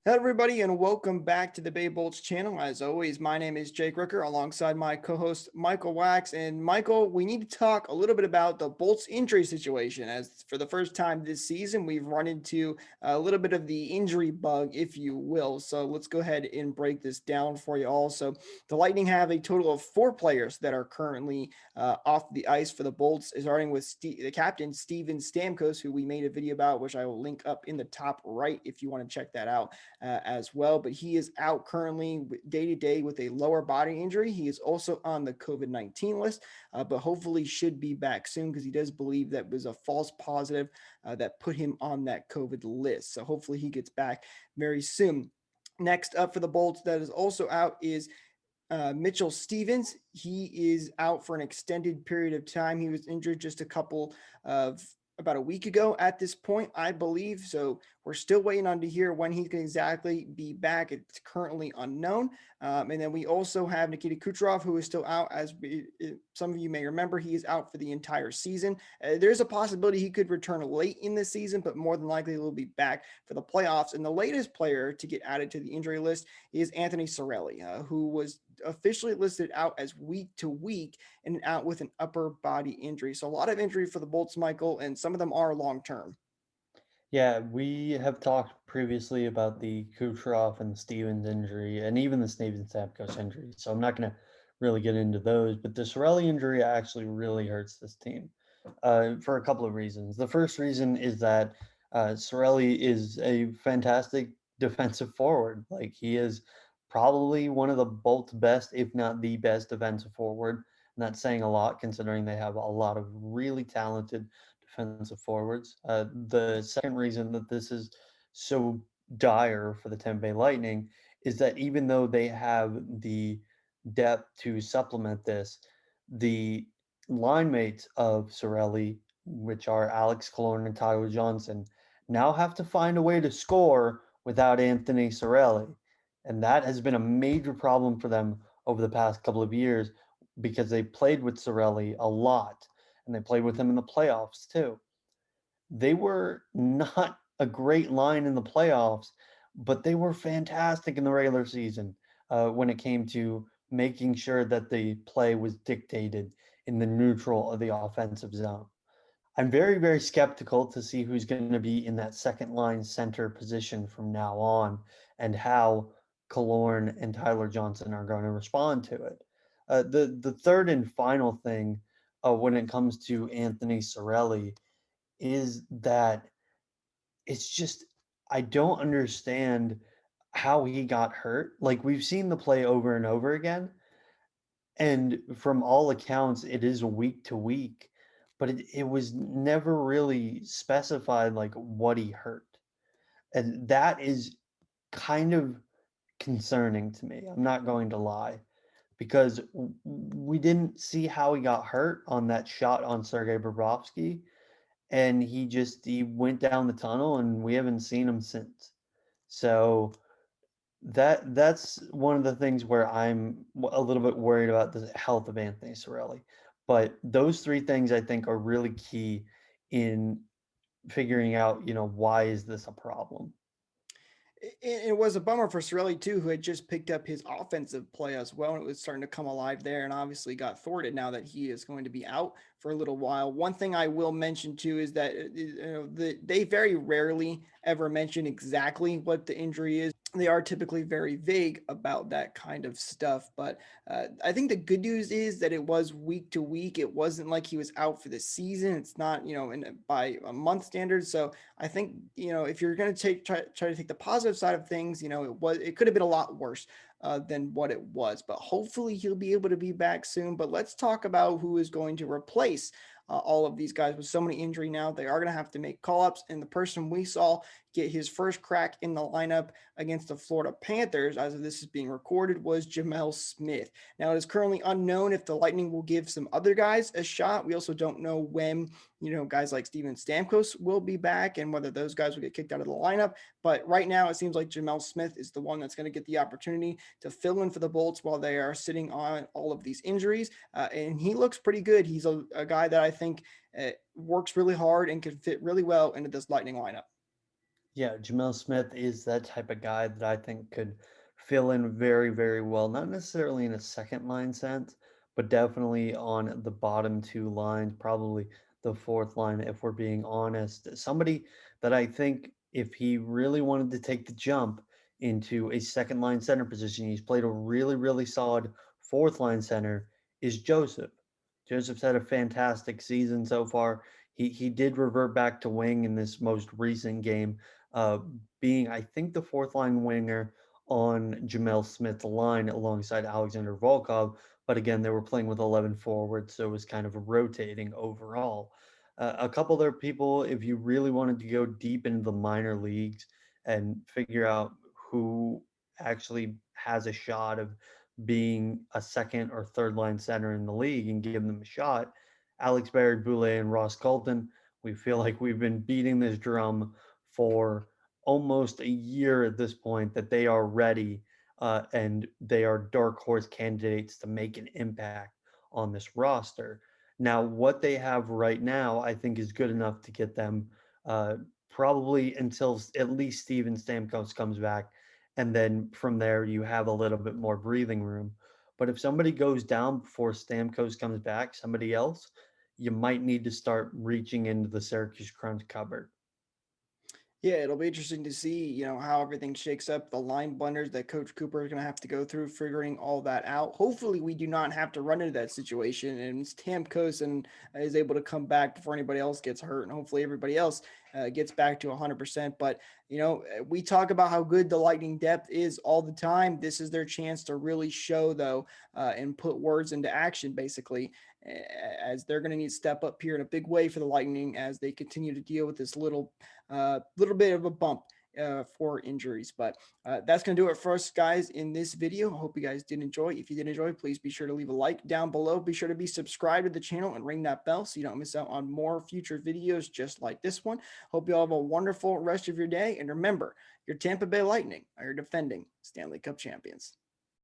Hello, everybody, and welcome back to the Bay Bolts channel. As always, my name is Jake Rooker alongside my co host, Michael Wax. And Michael, we need to talk a little bit about the Bolts injury situation. As for the first time this season, we've run into a little bit of the injury bug, if you will. So let's go ahead and break this down for you all. So the Lightning have a total of 4 players that are currently off the ice for the Bolts, starting with the captain, Steven Stamkos, who we made a video about, which I will link up in the top right if you want to check that out as well. But he is out currently day to day with a lower body injury. He is also on the COVID-19 list, but hopefully should be back soon because he does believe that was a false positive that put him on that COVID list. So hopefully he gets back very soon. Next up for the Bolts that is also out is Mitchell Stevens. He is out for an extended period of time. He was injured just a couple of about a week ago at this point, I believe. So we're still waiting on to hear when he can exactly be back. It's currently unknown. And then we also have Nikita Kucherov, who is still out. Some of you may remember, he is out for the entire season. There's a possibility he could return late in the season, but more than likely he'll be back for the playoffs. And the latest player to get added to the injury list is Anthony Cirelli, who was officially listed out as week to week and out with an upper body injury. So a lot of injury for the Bolts, Michael, and some of them are long term. Yeah, we have talked previously about the Kucherov and the Stevens injury, and even the Steven Stamkos injury. So I'm not going to really get into those. But the Cirelli injury actually really hurts this team for a couple of reasons. The first reason is that Cirelli is a fantastic defensive forward. Like he is probably one of the Bolts' best, if not the best, defensive forward. And that's saying a lot considering they have a lot of really talented defensive forwards. The second reason that this is so dire for the Tampa Bay Lightning is that even though they have the depth to supplement this, the line mates of Sorelli, which are Alex Killorn and Tyler Johnson, now have to find a way to score without Anthony Sorelli. And that has been a major problem for them over the past couple of years because they played with Sorelli a lot and they played with him in the playoffs too. They were not a great line in the playoffs, but they were fantastic in the regular season when it came to making sure that the play was dictated in the neutral of the offensive zone. I'm very, very skeptical to see who's going to be in that second line center position from now on and how Killorn and Tyler Johnson are going to respond to it. The third and final thing when it comes to Anthony Cirelli is that it's just I don't understand how he got hurt. Like we've seen the play over and over again, and from all accounts, it is week to week, but it was never really specified like what he hurt. And that is kind of concerning to me. I'm not going to lie because we didn't see how he got hurt on that shot on Sergei Bobrovsky and he went down the tunnel and we haven't seen him since. So that's one of the things where I'm a little bit worried about the health of Anthony Cirelli. But those three things I think are really key in figuring out, why is this a problem? It was a bummer for Cirelli too, who had just picked up his offensive play as well, and it was starting to come alive there, and obviously got thwarted now that he is going to be out for a little while. One thing I will mention too is that they very rarely ever mention exactly what the injury is. They are typically very vague about that kind of stuff. But I think the good news is that it was week to week. It wasn't like he was out for the season. It's not, by a month standard. So I think, if you're going to try to take the positive side of things, it could have been a lot worse than what it was. But hopefully he'll be able to be back soon. But let's talk about who is going to replace all of these guys with so many injury now. They are going to have to make call ups. And the person we saw get his first crack in the lineup against the Florida Panthers, as of this is being recorded, was Jamel Smith. Now, it is currently unknown if the Lightning will give some other guys a shot. We also don't know when, guys like Steven Stamkos will be back and whether those guys will get kicked out of the lineup. But right now, it seems like Jamel Smith is the one that's going to get the opportunity to fill in for the Bolts while they are sitting on all of these injuries. And he looks pretty good. He's a guy that I think works really hard and can fit really well into this Lightning lineup. Yeah, Jamel Smith is that type of guy that I think could fill in very, very well, not necessarily in a second line sense, but definitely on the bottom two lines, probably the fourth line, if we're being honest. Somebody that I think if he really wanted to take the jump into a second line center position, he's played a really, really solid fourth line center, is Joseph. Joseph's had a fantastic season so far. He did revert back to wing in this most recent game, uh, being, I think, the fourth line winger on Jamel Smith's line alongside Alexander Volkov. But again, they were playing with 11 forwards, so it was kind of rotating overall. A couple other people, if you really wanted to go deep into the minor leagues and figure out who actually has a shot of being a second or third line center in the league and give them a shot, Alex Barrett Boulay and Ross Colton. We feel like we've been beating this drum for almost a year at this point that they are ready, and they are dark horse candidates to make an impact on this roster. Now, what they have right now, I think, is good enough to get them probably until at least Steven Stamkos comes back. And then from there, you have a little bit more breathing room. But if somebody goes down before Stamkos comes back, somebody else, you might need to start reaching into the Syracuse Crunch cupboard. Yeah, it'll be interesting to see, how everything shakes up, the line blunders that Coach Cooper is going to have to go through, figuring all that out. Hopefully, we do not have to run into that situation, and Stamkos and is able to come back before anybody else gets hurt, and hopefully everybody else gets back to 100%. But we talk about how good the Lightning depth is all the time. This is their chance to really show, though, and put words into action, basically, as they're going to need to step up here in a big way for the Lightning as they continue to deal with this little bit of a bump for injuries. But that's going to do it for us, guys, in this video. I hope you guys did enjoy. If you did enjoy, please be sure to leave a like down below. Be sure to be subscribed to the channel and ring that bell so you don't miss out on more future videos just like this one. Hope you all have a wonderful rest of your day. And remember, your Tampa Bay Lightning are your defending Stanley Cup champions.